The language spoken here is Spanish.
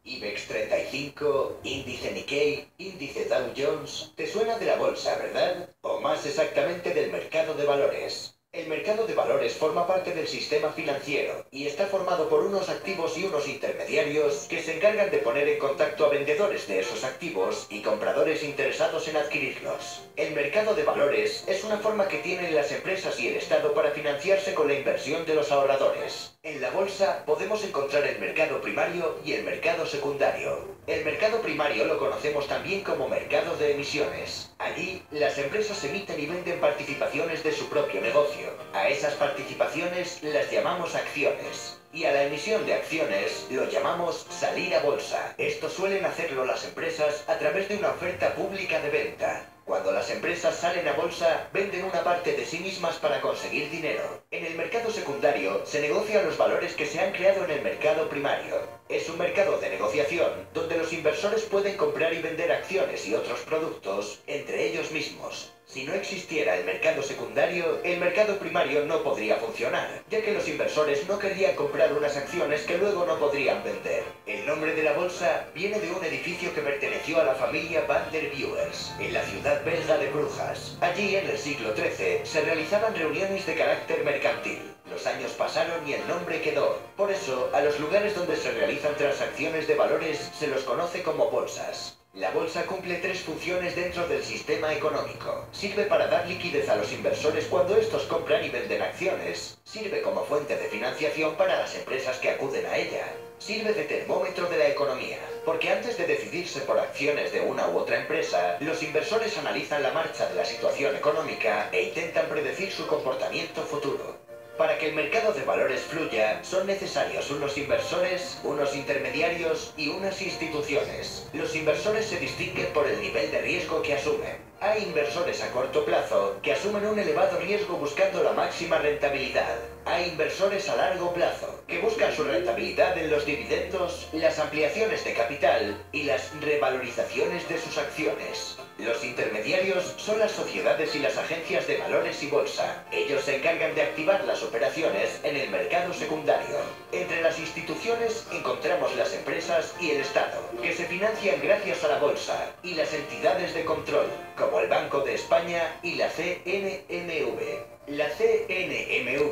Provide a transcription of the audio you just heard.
IBEX 35, índice Nikkei, índice Dow Jones, te suena de la bolsa, ¿verdad? O más exactamente del mercado de valores. El mercado de valores forma parte del sistema financiero y está formado por unos activos y unos intermediarios que se encargan de poner en contacto a vendedores de esos activos y compradores interesados en adquirirlos. El mercado de valores es una forma que tienen las empresas y el Estado para financiarse con la inversión de los ahorradores. En la bolsa podemos encontrar el mercado primario y el mercado secundario. El mercado primario lo conocemos también como mercado de emisiones. Allí, las empresas emiten y venden participaciones de su propio negocio. A esas participaciones las llamamos acciones. Y a la emisión de acciones lo llamamos salir a bolsa. Esto suelen hacerlo las empresas a través de una oferta pública de venta. Cuando las empresas salen a bolsa, venden una parte de sí mismas para conseguir dinero. En el mercado secundario se negocian los valores que se han creado en el mercado primario. Es un mercado de negociación donde los inversores pueden comprar y vender acciones y otros productos entre ellos mismos. Si no existiera el mercado secundario, el mercado primario no podría funcionar, ya que los inversores no querrían comprar unas acciones que luego no podrían vender. El nombre de la bolsa viene de un edificio que perteneció a la familia Van der Weyers, en la ciudad belga de Brujas. Allí, en el siglo XIII, se realizaban reuniones de carácter mercantil. Los años pasaron y el nombre quedó. Por eso, a los lugares donde se realizan transacciones de valores se los conoce como bolsas. La bolsa cumple tres funciones dentro del sistema económico. Sirve para dar liquidez a los inversores cuando estos compran y venden acciones. Sirve como fuente de financiación para las empresas que acuden a ella. Sirve de termómetro de la economía, porque antes de decidirse por acciones de una u otra empresa, los inversores analizan la marcha de la situación económica e intentan predecir su comportamiento futuro. Para que el mercado de valores fluya, son necesarios unos inversores, unos intermediarios y unas instituciones. Los inversores se distinguen por el nivel de riesgo que asumen. Hay inversores a corto plazo que asumen un elevado riesgo buscando la máxima rentabilidad. Hay inversores a largo plazo que buscan su rentabilidad en los dividendos, las ampliaciones de capital y las revalorizaciones de sus acciones. Los intermediarios son las sociedades y las agencias de valores y bolsa. Ellos se encargan de activar las operaciones en el mercado secundario. Entre las instituciones encontramos las empresas y el Estado, que se financian gracias a la bolsa, y las entidades de control, como el Banco de España y la CNMV. La CNMV